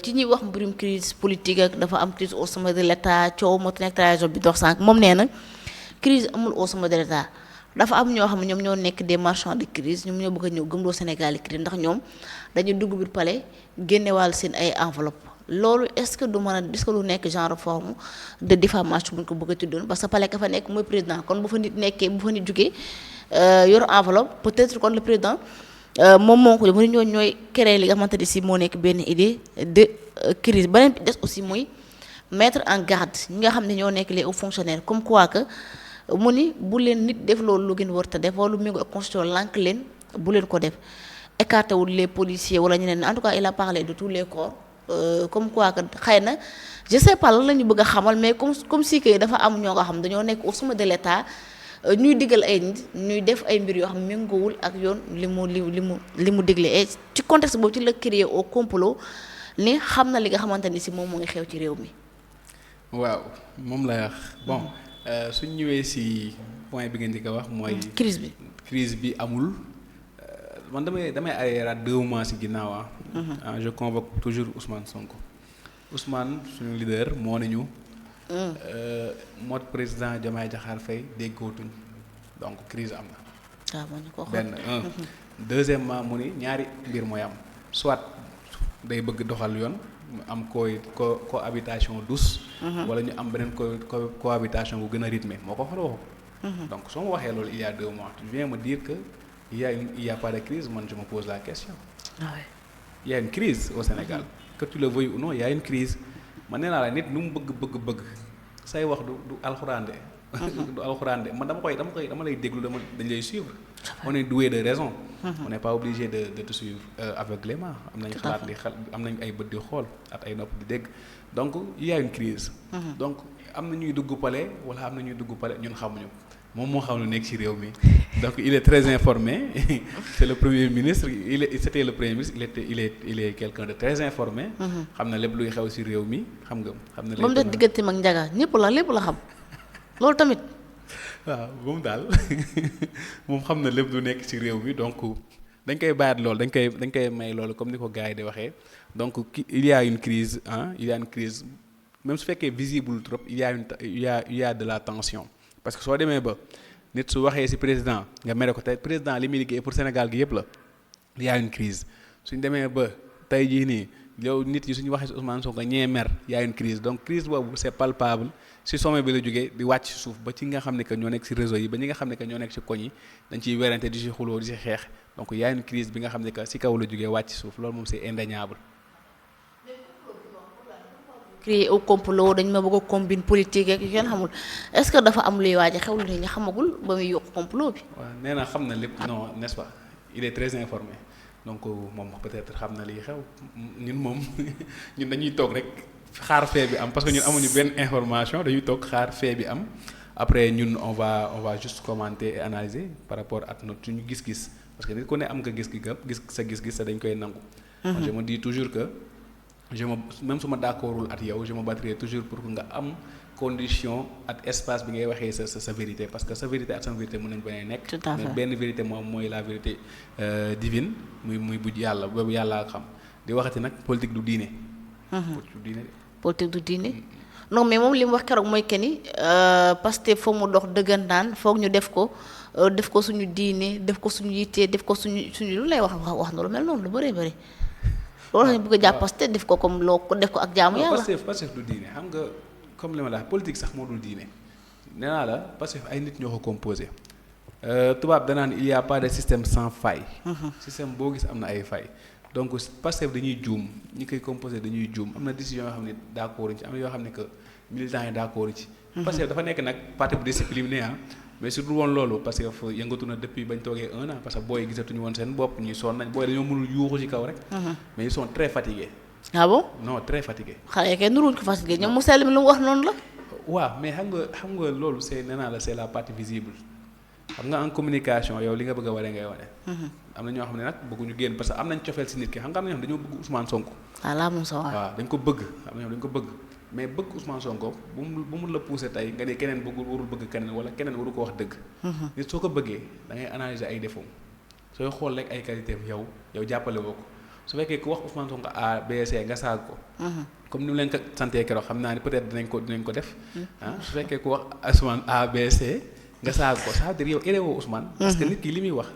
ci ñuy wax mbirum crise politique ak dafa am crise au sommet de l'état coow moo nekk trahison bi dox sànq moom nee na crise amul au sommet de l'état dafa am ñoo xam ne ñoom ñoo nekk des marchands de crise ñoom ñoo bëgg a ñëw gëmloo Sénégal yi crise ndax ñoom dañuy dugg biir palais génnewaal seen ay enveloppe loolu est-ce que du mën a est-ce que du nekk genre forme de diffamation bu ñu ko bëgg a tuddoon parce que palais ka fa nekk mooy président kon bu fa nit nekkee bu fa nit jugee yor enveloppe peut-être kon le président moom moo ko mu ñooñu ñooy créer li nga xamante ni si moo nekk benn idée de crise beneen bi des aussi muy mettre en garde ñi nga xam ne ñoo nekk les hauts fonctionnaires comme quoi que mu ni bu leen nit def loolu lu gën war te def wala lu méngoo ak constitution lànk leen bu leen ko def écarté wul les policiers wala ñeneen en tout cas il a parlé de tous les corps comme quoi que xëy na je sais pas lan la ñu bëgg a xamal mais comme si que dafa am ñoo nga xam dañoo nekk au sommet de l'état ñuy diggal ay nit ñuy def ay mbir yoo xam ne méngoowul ak yoon li mu digle et ci contexte boobu ci la créé au complot ni xam na li nga xamante ni si moom mu ngi xew ci réew mi. waaw moom lay wax bon suñ ñëwee si point bi ngeen di ko wax mooy. crise bi amul man damay arrière 2 mois si ginnaaw je convoque toujours Ousmane Sonko Ousmane suñu leader moo ne ñu. mot président Diomaye Diakhar Faye déggootuñ donc crise am na. waaw man ko benn deuxièmement mu ni ñaari mbir mooy am soit day bëgg doxal yoon mu am cohabitation douce. wala ñu am beneen cohabitation bu gën a rythmé moo ko fa waxu. donc soo ma waxee loolu il y a 2 mois tu viens me dire que il y a pas de crise man je me pose la question. Il y a une crise au Sénégal. Que tu le veuilles ou non il y a une crise man nee naa la nit lu mu bëgg say wax du alxuraan de. du alxuraan de man dama lay déglu dañ lay suivre. on est doué de raison. on n'est pas obligé de te suivre aveuglément am nañ xalaat di am nañ ay bët di xool ak ay nopp di dégg donc il y a une crise. donc am na ñuy dugg palais wala am na ñuy dugg palais ñun xamuñu moom moo xam lu nekk ci réew mi donc il est très informé c'est le premier ministre c'était le premier ministre il est quelqu'un de très informé. xam na lépp luy xew ci réew mi xam nga. xam na lépp moom de digganteem ak Ndiaga lépp la xam loolu tamit. waaw moom daal moom xam na lépp lu nekk ci réew mi donc dañ koy bàyyi loolu dañ koy may loolu comme ni ko gars yi di waxee donc il y a une crise il y a une crise même su fekkee visible trop il y a de la tension. parce que soo demee ba nit su waxee ci président nga mere ko tey président li muy liggéey pour Sénégal gi yëpp la il y a une crise suñ demee ba tey jii nii yow nit yi suñu waxee ci Ousmane Sonko ñee mer il y a une crise donc crise boobu c'est palpable ci sommet bi la jógee di wàcc ci suuf ba ci nga xam ne que ñoo nekk ci réseau yi ba ñi nga xam ne que ñoo nekk ci koñ yi dañ ciy werante di ci xuloo di ci xeex donc il y a une crise bi nga xam ne que ci kaw la jógee wàcc ci suuf loolu moom c'est indéniable. créé au complot dañ ma bëgg a combine politique ak kenn xamul est-ce que dafa am luy waaj a xew lu ne ñu xamagul ba muy yokk complot bi. waaw nee na xam na lépp non n'est-ce pas il est très informé donc moom peut-être xam na liy xew ñun dañuy toog rek xaar fee bi am parce que ñun amuñu benn information dañuy toog xaar fee bi am après ñun on va juste commenter et analyser par rapport ak suñu gis-gis parce que nit ku ne am nga gis-gis dañ koy nangu. je me dis toujours que. même su ma d'accordul ak yow je me battrai toujours pour que nga am condition ak espace bi ngay waxee sa vérité parce que sa vérité ak sama vérité mën nañu bañ a nekk. tout à fait mais benn vérité moom mooy la vérité divine muy bu yàlla boobu yàlla xam di waxati nag politique du diine. politique du diine non mais moom li mu wax keroog mooy que ni Pastef foog mu dox dëggantaan foog ñu def ko suñu diine def ko suñu yitte def ko suñu lu lay wax na lu mel noonu lu bëree bëri. loolu lañ bëgg a jàpp Pastef def ko comme loo ko def ko ak jaamu yàlla. Pastef du diine xam nga comme li ma la wax politique sax moo dul diine nee naa la Pastef ay nit ñoo ko composé tubaab danaan il y a pas de système sans faille. système boo gis am na ay failles donc Pastef dañuy juum ñi koy composé dañuy juum am na décision yoo xam ne d'accord ci am na yoo xam ne que militants yi d'accord ci. Pastef dafa nekk nag parti bu discipliné mais surtout woon loolu parce que yëngatu na depuis bañ toogee 1 an parce que booy gisatuñu woon seen bopp ñuy sonn nañ booy dañoo mënul yuuxu ci kaw rek. mais ils sont très fatigués. ah bon non très fatigués. xale yi kay nuruñ ko fatigué ñoom mu sell mi lu mu wax noonu la. waaw mais xam nga loolu c'est nee naa la c'est la partie visible xam nga en communication yow li nga bëgg a wane ngay wane. am na ñoo xam ne nag bëgguñu génn parce que am nañ cofeel ci nit ki xam nga am na ñoo xam dañoo bëgg Ousmane Sonko. voilà moom sa waaw dañ ko bëgg am na ñoo dañ ko bëgg. mais bëgg Ousmane Sonko bu mu la pousser tey nga ne keneen warul bëgg keneen wala keneen waru ko wax dëgg. nit soo ko bëggee da ngay analyser ay défauts sooy xool rek ay qualités yow jàppale woo ko su fekkee ku wax Ousmane Sonko A B C nga saag ko. comme ni mu leen ko santee keroog xam naa ni peut-être dinañ ko def. su fekkee ku wax Ousmane A B C nga saag ko ça veut dire yow élewoo Ousmane. parce que nit ki li muy wax.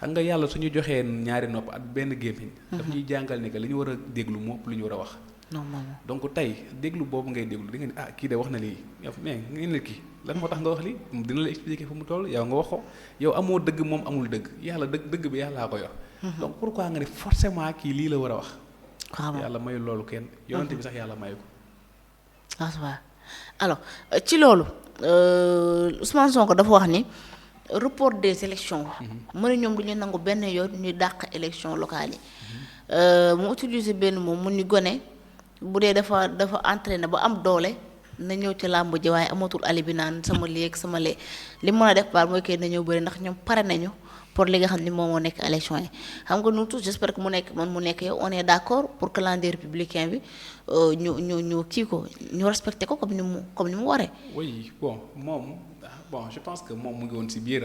xam nga yàlla suñu joxee ñaari nopp ak benn gémmiñ. daf ñuy jàngal ne que li ñu war a déglu moo lu ñu war a wax. normalement donc tey déglu boobu ngay déglu di nga ni kii de wax na lii mais ngeen ne kii lan moo tax nga wax lii dina la expliquer fu mu toll yow nga wax ko yow amoo dëgg moom amul dëgg yàlla dëgg bi yàllaa ko yor. donc pourquoi nga ne forcément kii lii la war a wax. yàlla mayul loolu kenn yonante bi sax yàlla mayu ko. waaw alors ci loolu Ousmane Sonko dafa wax ni report des élections. mu ne ñoom du ñu nangu benn yoon ñuy dàq élection locale yi. mu utiliser benn moom mu ni gone bu dee dafa entraîné ba am doole na ñëw ci làmb ji waaye amatul alibi naan sama lii ak sama lee li mën a def baal mooy kay na ñëw bëri ndax ñoom pare nañu pour li nga xam ni moom moo nekk élection yi xam nga nous tous j'espère que mu nekk yow on est d'accord pour calendrier républicain bi ñu kii ko ñu respecté ko comme ni mu waree. oui bon je pense que moom mu ngi woon ci biir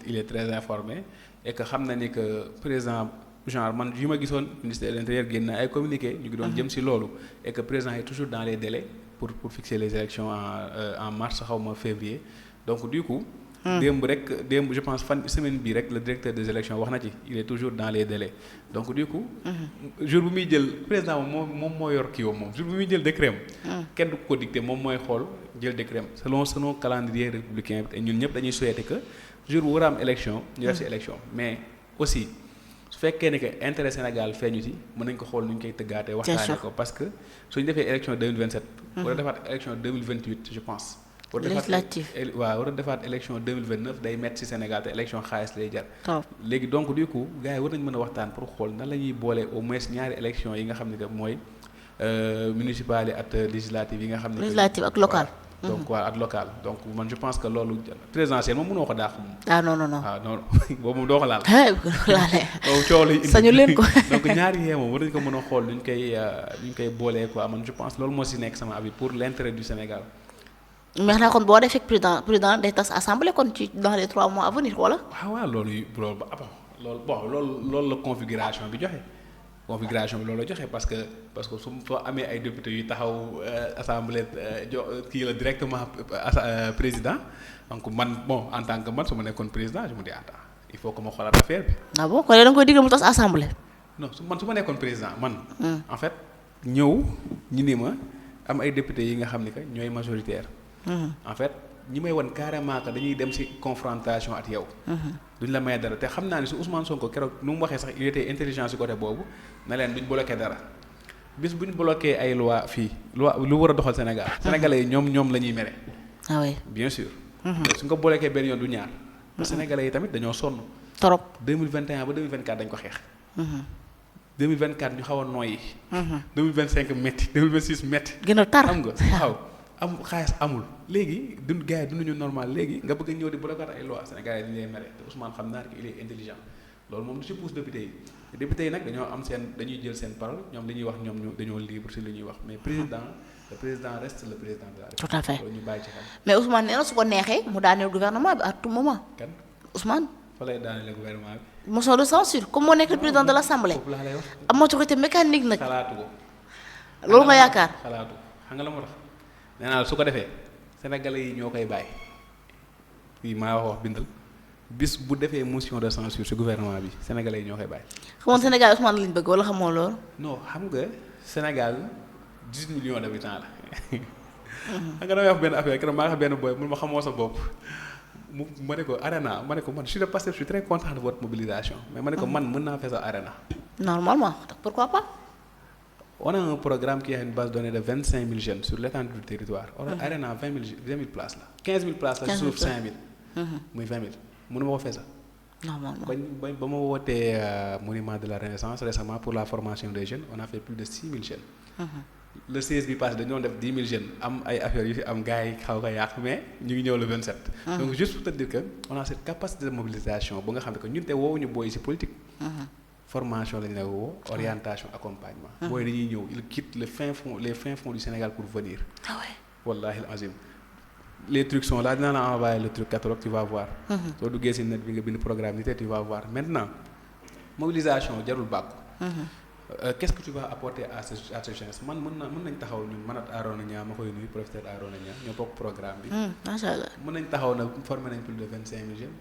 il est très informé et que xam na ni que président genre man yu ma gisoon ministère de l'intérieur génn na ay communiqué ñu ngi doon jëm ci loolu et que président est toujours dans les délais pour fixer les élections en mars xawma février donc du coup. démb je pense semaine bii rek le directeur des élections wax na ci il est toujours dans les délais donc du coup. jour bu muy jël président moom moo yor kii moom jour bu muy jël décret kenn du ko dicté moom mooy xool jël décret selon calendrier républicain bi ñun ñëpp dañuy souhaiter que jour bu war a am élection ñu def ci élection mais aussi su fekkee ne que intérêt Sénégal feeñu ci mën nañ ko xool nu ñu koy tëggaatee waxtaanee ko parce que suñu defee élection 2027 war a defaat élection 2028 je pense. législative war a defaat élection 2029 day métti ci Sénégal te élection xaalis lay jar. léegi donc du coup gars yi war nañu mën a waxtaan pour xool nan la ñuy boole au moins ñaari élection yi nga xam ne que mooy municipal yi ak législative yi nga xam ne. législative ak local. donc waaw ak local donc man je pense que loolu présidentiel moom mënoo ko daax moom. non boobu moom doo ko laal. laalee coow lay indi sañu leen ko. donc ñaari yee moom war nañu ko mën a xool nuñ koy boolee quoi man je pense loolu moo ci nekk sama avis pour l'intérêt du Sénégal. mais xanaa kon boo defee président day tas assemblée kon ci dans les 3 mois à venir wala. waaw loolu la configuration bi joxe loolu la joxe parce que soo amee ay députés yu taxaw assemblée kii la directement président donc man en tant que man su ma nekkoon président je me dis attends il faut que ma xoolaat affaire bi. ah bon kon da nga koy digal mu tas assemblée. non su ma nekkoon président man. en fait ñëw ñu ni ma am ay députés yi nga xam ni que ñooy majoritaire. en fait ñi may wan carrément que dañuy dem ci confrontation ak yow. duñ la may dara te xam naa ne su Ousmane Sonko keroog nu mu waxee sax il était intelligent ci côté boobu na leen duñ bloqué dara bis buñ bloqué ay loi lu war a doxal Sénégal. Sénégalais yi ñoom la ñuy mere. ah oui bien sûr. su nga bloqué benn yoon du ñaar. Sénégalais yi tamit dañoo sonn. trop 2021 ba 2024 dañ ko xeex. 2024 ñu xaw a noyyi. 2025 métti 2026 métti. gën a tar xam nga waaw. am xaalis amul léegi gars yi dunduñu normal léegi nga bëgg a ñëw di bloquer ay loi Sénégal yi dañu lay mere te Ousmane xam naa ne il est intelligent loolu moom du ci pousse député yi nag dañoo am dañuy jël seen parole ñoom li ñuy wax ñoom dañoo libre ci li ñuy wax mais le président reste le président de la République. tout à fait loolu ñu bàyyi ci xel. mais Ousmane nee na su ko neexee mu daaneel gouvernement bi à tout moment. kan Ousmane. fa lay daanelee gouvernement bi. motion de censure comme moo nekk le président de l'Assemblée. foofu laa lay wax. am majorité mécanique nag. xalaatu ko. loolu nga yaakaar. xalaatu xam nga la moo tax nee naa su ko defee sénégalais yi ñoo koy bàyyi fii maa wax bindal bis bu defee motion de censure ci gouvernement bi sénégalais yi ñoo koy bàyyi. xamoon Sénégal Ousmane lañ bëgg wala xamoo loolu. non xam nga Sénégal 18 millions d'habitants la. xam nga damay wax benn affaire keroog maa ngi wax benn boy mun ma xamoo sa bopp ma ne ko arena ma ne ko man je suis de Pastef je suis très content de votre mobilisation mais ma ne ko man mën naa fees arena. normalement pourquoi pas. On a un programme qui a une base de données de 25 000 jeunes sur l'étendue du territoire. On a Arena 20 000 places là. 15 000 places là sur 5 000. muy 20 000 mënu ma ko fee sax. normalement ba ma wootee monument de la Renaissance récemment pour la formation des jeunes on a fait plus de 6 000 jeunes. Le 16 bi passé dañu doon def 10 000 jeunes am ay affaires yu fi am gars yi xaw ko yàq mais ñu ngi ñëw le 27. donc juste pour te dire que on a cette capacité de mobilisation bu nga xam ne que ñun te woowuñu booy ci politique. formation lañ la woo orientation accompagnement. mooy dañuy ñëw il quitte les fins fonds du Sénégal pour venir. ah ouais. wallahi al-azim les trucs sont là dinaa la envoyer le truc catalogue tu vas voir. soo duggee si net bi nga bind programme ni te tu vas voir maintenant mobilisation jarul bàkku. qu'est-ce que tu vas apporter à cette jeunesse man mën nañ taxaw ñun man ak Arona Niang ma koy nuyu professeur Arona Niang ñoo bokk programme bi. macha allah. mën nañ taxaw na former nañ plus de 25 000 jeunes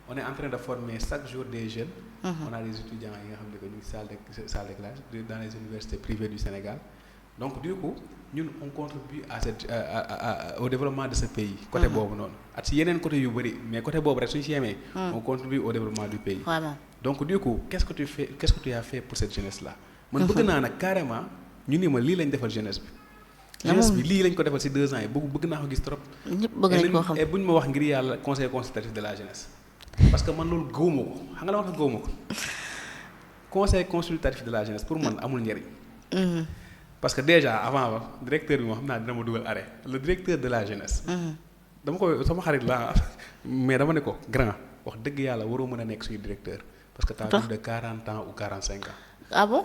on est en train de former chaque jour des jeunes. On a des étudiants yi nga xam ne que ñu ngi salle de classe dans les universités privées du Sénégal donc du coup ñun on contribue au développement de ce pays. côté boobu noonu ak si yeneen côté yu bëri mais côté boobu rek suñu si yemee. On contribue au développement du pays. Vraiment. Donc du coup qu'est-ce que tu as fait pour cette jeunesse là. man bëgg naa nag carrément ñu ni ma lii lañ defal jeunesse bi. jeunesse bi lii lañ ko defal ci 2 ans yi bëgg naa ko gis trop. ñëpp bëgg nañ koo xam et bu ñu ma wax ngir yàlla conseil consultatif de la jeunesse. parce que man loolu gëwuma ko xam nga la wax gëwuma ko conseil consultatif de la jeunesse pour man amul njëriñ. parce que déjà avant directeur bi moo xam naa dina ma dugal arrêt le directeur de la jeunesse. dama koy sama xarit la mais dama ne ko grand wax dëgg yàlla waroo mën a nekk suñu directeur. parce que tu as plus de 40 ans ou 45 ans. Ah bon?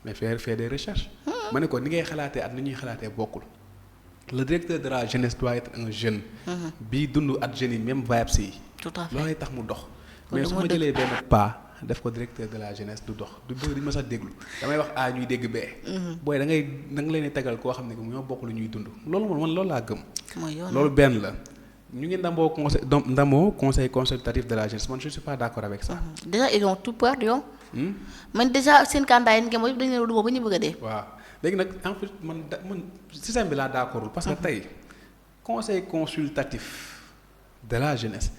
Mais faire des recherches. ma ne ko ni ngay xalaatee ak ni ñuy xalaatee bokkul. Le directeur de la jeunesse doit être un jeune. bii dund at jeunes yi même vibes yi. Tout à fait. loolay tax mu dox. mais su ma jëlee benn pas def ko directeur de la jeunesse du dox du bëri ma sax déglu damay wax A ñuy dégg B. booy da nga leen di tegal koo xam ne que ñoo bokk lu ñuy dund loolu man loolu laa gëm. loolu benn la. ñu ngi ndamoo conseil consultatif de la jeunesse man je ne suis pas d'accord avec ça. déjà ils ont tout perdu yow. man déjà seen candidat yi ngeen mooy dañu leen dugg ba ñu bëgg a dee. waaw léegi nag en plus man système bi laa d'accordul parce que tey conseil consultatif de la jeunesse.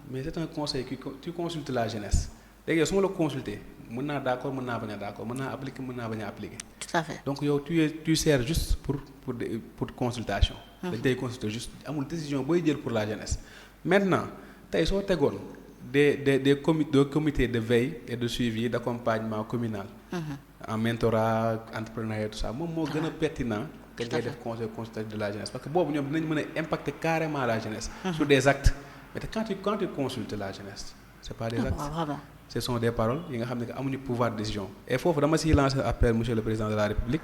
mais c'est un conseil qui tu consultes la jeunesse léegi yow su ma la consulter mën naa d'accord mën naa bañ a d'accord mën naa appliquer mën naa bañ a appliquer. tout à fait donc yow tu sers juste pour consultation. dañ tey consulter juste amul décision booy jël pour la jeunesse. maintenant tey soo tegoon des comités de veille et de suivi d'accompagnement communal. en mentorat entrepreneuriat tout ça moom moo gën a pertinent. que ngay def conseil consultatif de la jeunesse parce que boobu ñoom dinañ mën a impacter carrément la jeunesse. sur des actes mais quand tu consultes la jeunesse. c'est pas des actes ce sont des paroles yi nga xam ne que amuñu pouvoir de décision. et foofu dama siy lancer appel monsieur le président de la république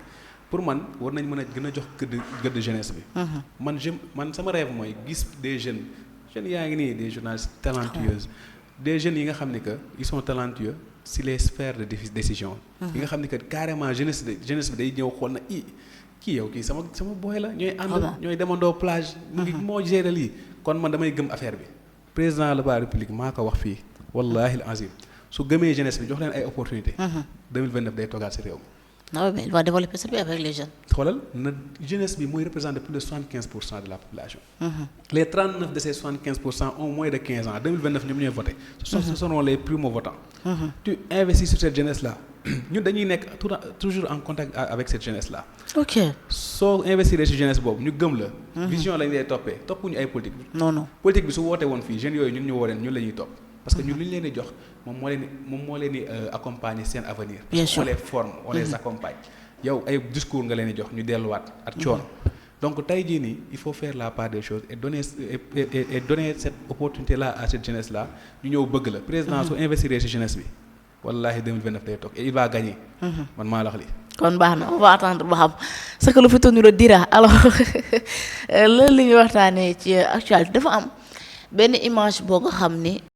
pour man war nañ mën a gën a jox gëdd jeunesse bi. man sama rêve mooy gis des jeunes yaa ngi nii des journalistes talentueux des jeunes yi nga xam ne que ils sont talentueux si les sphères de décision. yi nga xam ne que carrément jeunesse bi day ñëw xool na kii yow kii sama boy la ñooy ànd ñooy demandoo plage. mu ngi moo gérer lii kon man damay gëm affaire bi. président de la république maa ko wax fii wallahi al azim su gëmee jeunesse bi jox leen ay opportunités. 2029 day toogaat si réew mi. non mais il va développer ça avec les jeunes. xoolal na jeunesse bi mooy représenter plus de 75% de la population. Les 39 de ces 75% ont moins de 15 ans 2029 ñoom ñooy voté. ce seront les primo-votants. Tu investis sur cette jeunesse là ñun dañuy nekk toujours en contact avec cette jeunesse là. ok soo investir ci jeunesse boobu ñu gëm la. vision lañ lay toppee toppuñu ay politique. non politique bi su wootee woon fii jeunes yooyu ñun ñu woo leen ñun la ñuy topp. parce que ñun li ñu leen di jox moom moo leen di accompagner seen avenir. bien sûr on les forme on les accompagne. yow ay discours nga leen di jox ñu delluwaat ak coono. donc tey jii nii il faut faire la part des choses et donner cette opportunité là à cette jeunesse là ñu ñëw bëgg la président su investir ci jeunesse bi wallahi 2029 day toog et il va gagner. man maa la wax lii. kon baax na on va attendre ba xam ce que le futur nous le dira alors loolu li ñuy waxtaanee ci actualité dafa am benn image boo nga xam ni.